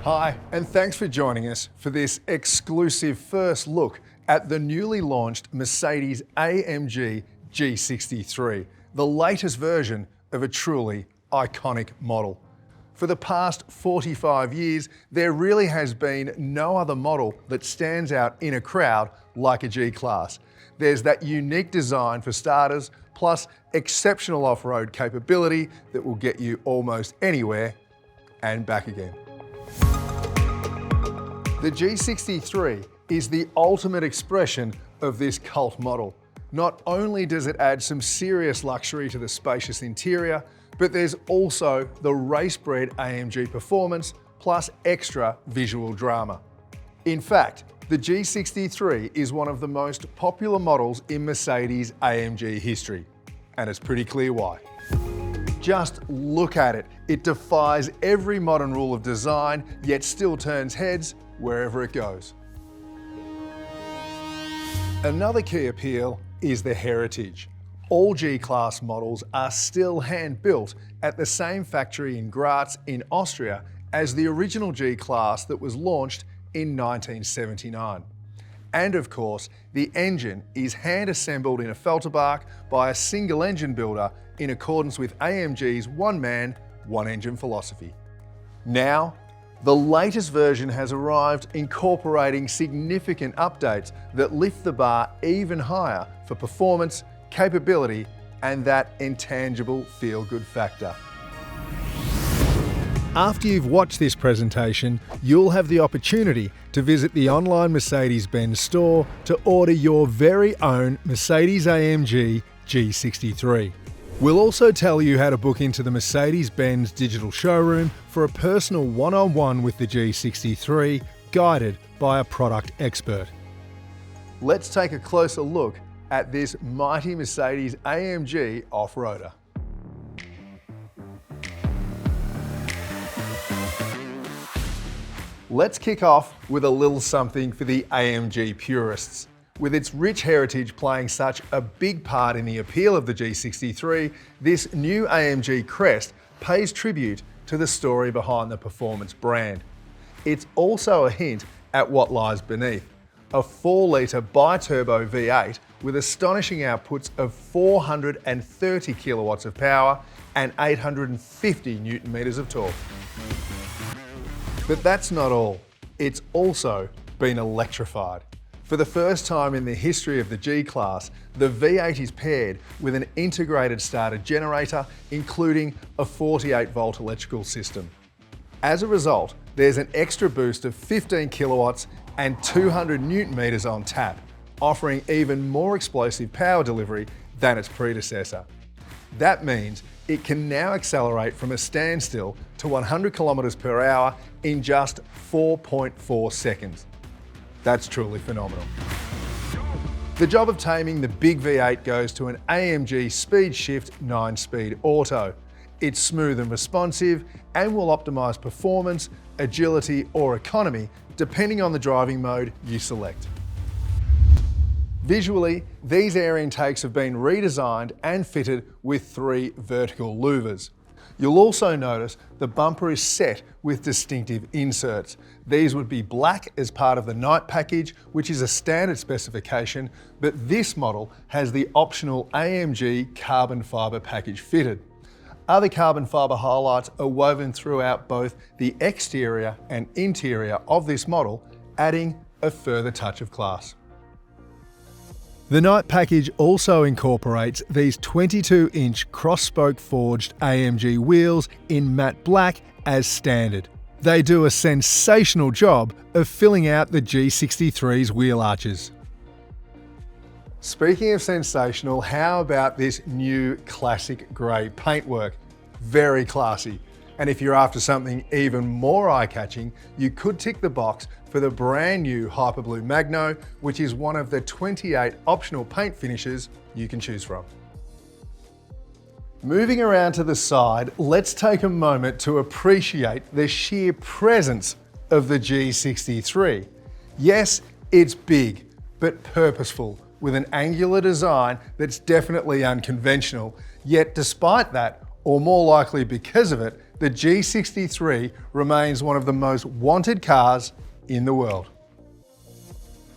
Hi, and thanks for joining us for this exclusive first look at the newly launched Mercedes-AMG G63, the latest version of a truly iconic model. For the past 45 years, there really has been no other model that stands out in a crowd like a G-Class. There's that unique design for starters, plus exceptional off-road capability that will get you almost anywhere and back again. The G63 is the ultimate expression of this cult model. Not only does it add some serious luxury to the spacious interior, but there's also the race-bred AMG performance plus extra visual drama. In fact, the G63 is one of the most popular models in Mercedes-AMG history, and it's pretty clear why. Just look at it. It defies every modern rule of design, yet still turns heads wherever it goes. Another key appeal is the heritage. All G-Class models are still hand-built at the same factory in Graz in Austria as the original G-Class that was launched in 1979. And of course, the engine is hand-assembled in a Felterbach by a single engine builder in accordance with AMG's one-man, one-engine philosophy. Now, the latest version has arrived, incorporating significant updates that lift the bar even higher for performance, capability, and that intangible feel-good factor. After you've watched this presentation, you'll have the opportunity to visit the online Mercedes-Benz store to order your very own Mercedes-AMG G63. We'll also tell you how to book into the Mercedes-Benz digital showroom for a personal one-on-one with the G63, guided by a product expert. Let's take a closer look at this mighty Mercedes-AMG off-roader. Let's kick off with a little something for the AMG purists. With its rich heritage playing such a big part in the appeal of the G63, this new AMG crest pays tribute to the story behind the performance brand. It's also a hint at what lies beneath. A 4-litre bi-turbo V8 with astonishing outputs of 430 kilowatts of power and 850 Newton meters of torque. But that's not all. It's also been electrified. For the first time in the history of the G-Class, the V8 is paired with an integrated starter generator, including a 48-volt electrical system. As a result, there's an extra boost of 15 kilowatts and 200 Newton meters on tap, offering even more explosive power delivery than its predecessor. That means it can now accelerate from a standstill to 100 kilometers per hour in just 4.4 seconds. That's truly phenomenal. The job of taming the big V8 goes to an AMG Speed Shift 9-speed auto. It's smooth and responsive and will optimize performance, agility, or economy depending on the driving mode you select. Visually, these air intakes have been redesigned and fitted with 3 vertical louvers. You'll also notice the bumper is set with distinctive inserts. These would be black as part of the night package, which is a standard specification, but this model has the optional AMG carbon fibre package fitted. Other carbon fibre highlights are woven throughout both the exterior and interior of this model, adding a further touch of class. The night package also incorporates these 22-inch cross-spoke forged AMG wheels in matte black as standard. They do a sensational job of filling out the G63's wheel arches. Speaking of sensational, how about this new classic grey paintwork? Very classy. And if you're after something even more eye-catching, you could tick the box for the brand new Hyperblue Magno, which is one of the 28 optional paint finishes you can choose from. Moving around to the side, let's take a moment to appreciate the sheer presence of the G63. Yes, it's big, but purposeful, with an angular design that's definitely unconventional, yet despite that, or more likely because of it, the G63 remains one of the most wanted cars in the world.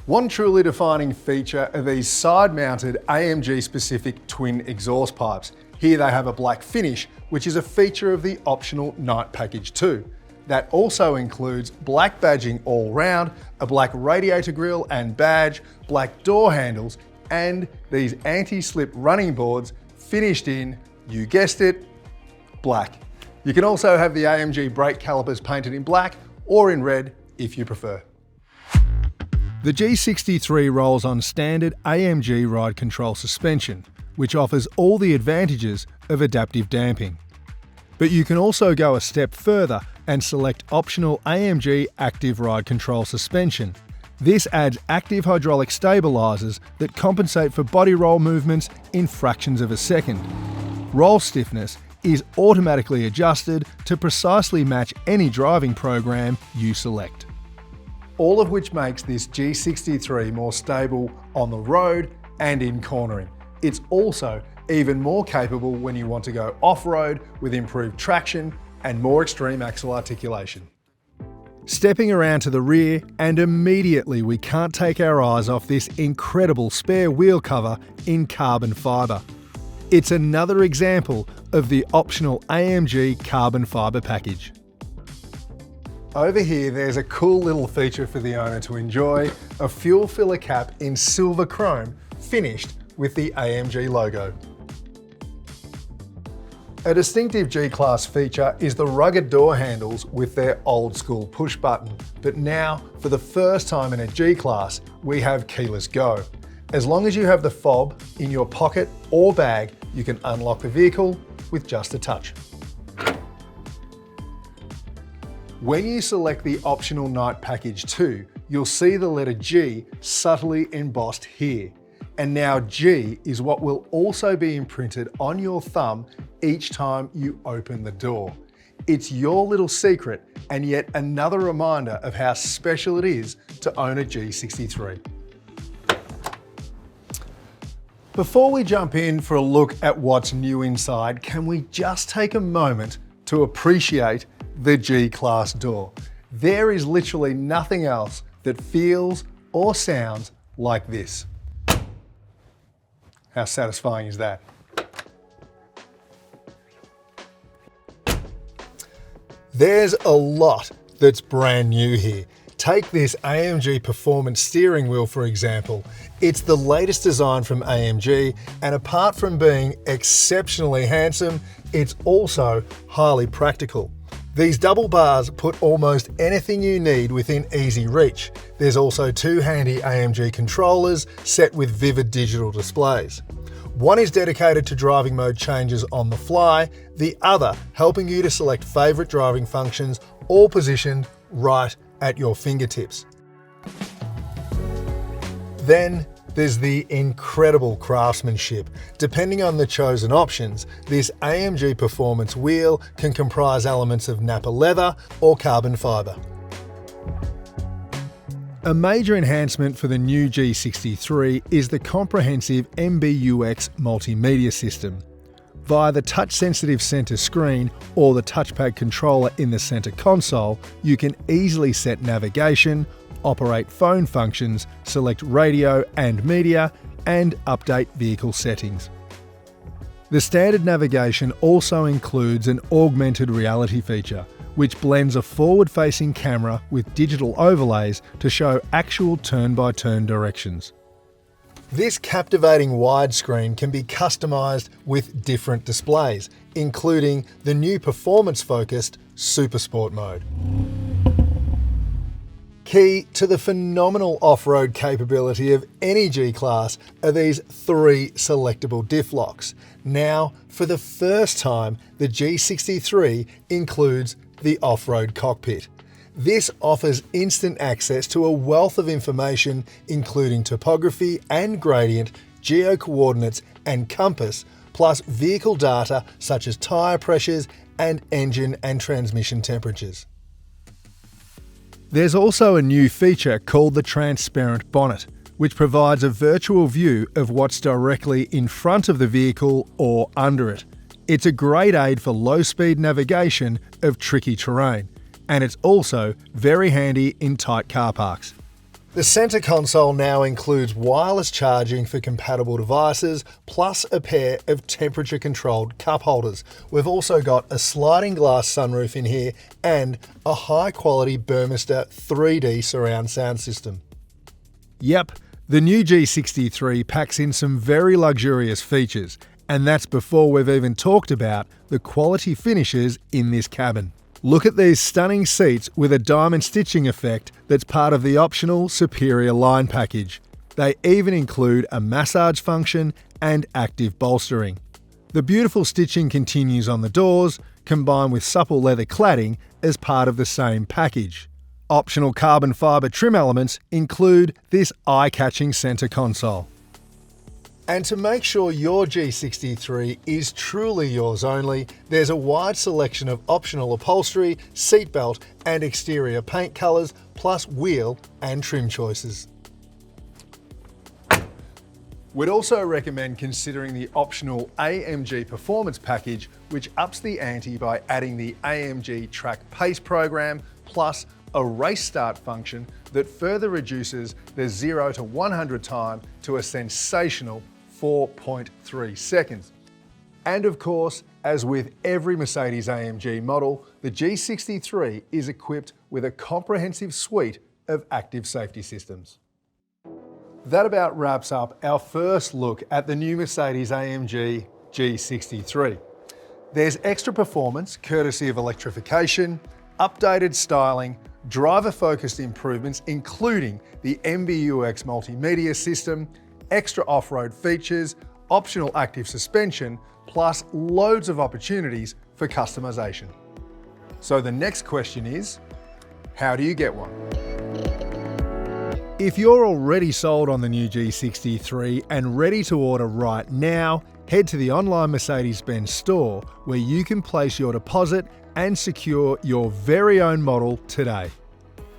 One truly defining feature are these side-mounted AMG-specific twin exhaust pipes. Here they have a black finish, which is a feature of the optional night package too. That also includes black badging all round, a black radiator grille and badge, black door handles, and these anti-slip running boards finished in, you guessed it, black. You can also have the AMG brake calipers painted in black or in red if you prefer. The G63 rolls on standard AMG ride control suspension, which offers all the advantages of adaptive damping. But you can also go a step further and select optional AMG active ride control suspension. This adds active hydraulic stabilisers that compensate for body roll movements in fractions of a second. Roll stiffness is automatically adjusted to precisely match any driving program you select. All of which makes this G63 more stable on the road and in cornering. It's also even more capable when you want to go off-road with improved traction and more extreme axle articulation. Stepping around to the rear, and immediately we can't take our eyes off this incredible spare wheel cover in carbon fibre. It's another example of the optional AMG carbon fibre package. Over here, there's a cool little feature for the owner to enjoy, a fuel filler cap in silver chrome, finished with the AMG logo. A distinctive G-Class feature is the rugged door handles with their old school push button. But now, for the first time in a G-Class, we have keyless go. As long as you have the fob in your pocket or bag, you can unlock the vehicle with just a touch. When you select the optional night package 2, you'll see the letter G subtly embossed here. And now G is what will also be imprinted on your thumb each time you open the door. It's your little secret, and yet another reminder of how special it is to own a G63. Before we jump in for a look at what's new inside, can we just take a moment to appreciate the G-Class door? There is literally nothing else that feels or sounds like this. How satisfying is that? There's a lot that's brand new here. Take this AMG Performance steering wheel for example. It's the latest design from AMG, and apart from being exceptionally handsome, it's also highly practical. These double bars put almost anything you need within easy reach. There's also two handy AMG controllers set with vivid digital displays. One is dedicated to driving mode changes on the fly, the other helping you to select favourite driving functions, all positioned right at your fingertips. Then there's the incredible craftsmanship. Depending on the chosen options, this AMG Performance wheel can comprise elements of Nappa leather or carbon fibre. A major enhancement for the new G63 is the comprehensive MBUX multimedia system. Via the touch-sensitive centre screen or the touchpad controller in the centre console, you can easily set navigation, operate phone functions, select radio and media, and update vehicle settings. The standard navigation also includes an augmented reality feature, which blends a forward-facing camera with digital overlays to show actual turn-by-turn directions. This captivating widescreen can be customised with different displays, including the new performance-focused Super Sport mode. Key to the phenomenal off-road capability of any G-Class are these 3 selectable diff locks. Now, for the first time, the G63 includes the off-road cockpit. This offers instant access to a wealth of information, including topography and gradient, geo-coordinates and compass, plus vehicle data such as tyre pressures and engine and transmission temperatures. There's also a new feature called the transparent bonnet, which provides a virtual view of what's directly in front of the vehicle or under it. It's a great aid for low-speed navigation of tricky terrain, and it's also very handy in tight car parks. The centre console now includes wireless charging for compatible devices, plus a pair of temperature-controlled cup holders. We've also got a sliding glass sunroof in here and a high-quality Burmester 3D surround sound system. Yep, the new G63 packs in some very luxurious features, and that's before we've even talked about the quality finishes in this cabin. Look at these stunning seats with a diamond stitching effect that's part of the optional Superior line package. They even include a massage function and active bolstering. The beautiful stitching continues on the doors, combined with supple leather cladding as part of the same package. Optional carbon fibre trim elements include this eye-catching centre console. And to make sure your G63 is truly yours only, there's a wide selection of optional upholstery, seatbelt and exterior paint colours, plus wheel and trim choices. We'd also recommend considering the optional AMG Performance package, which ups the ante by adding the AMG Track Pace program, plus a race start function that further reduces the 0 to 100 time to a sensational 4.3 seconds. And of course, as with every Mercedes-AMG model, the G63 is equipped with a comprehensive suite of active safety systems. That about wraps up our first look at the new Mercedes-AMG G63. There's extra performance courtesy of electrification, updated styling, driver-focused improvements including the MBUX multimedia system, extra off-road features, optional active suspension, plus loads of opportunities for customization. So the next question is, how do you get one? If you're already sold on the new G63 and ready to order right now, head to the online Mercedes-Benz store where you can place your deposit and secure your very own model today.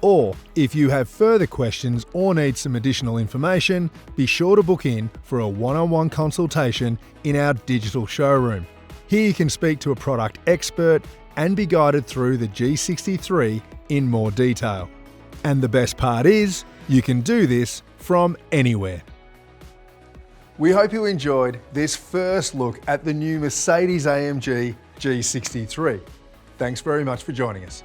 Or, if you have further questions or need some additional information, be sure to book in for a one-on-one consultation in our digital showroom. Here you can speak to a product expert and be guided through the G63 in more detail. And the best part is, you can do this from anywhere. We hope you enjoyed this first look at the new Mercedes-AMG G63. Thanks very much for joining us.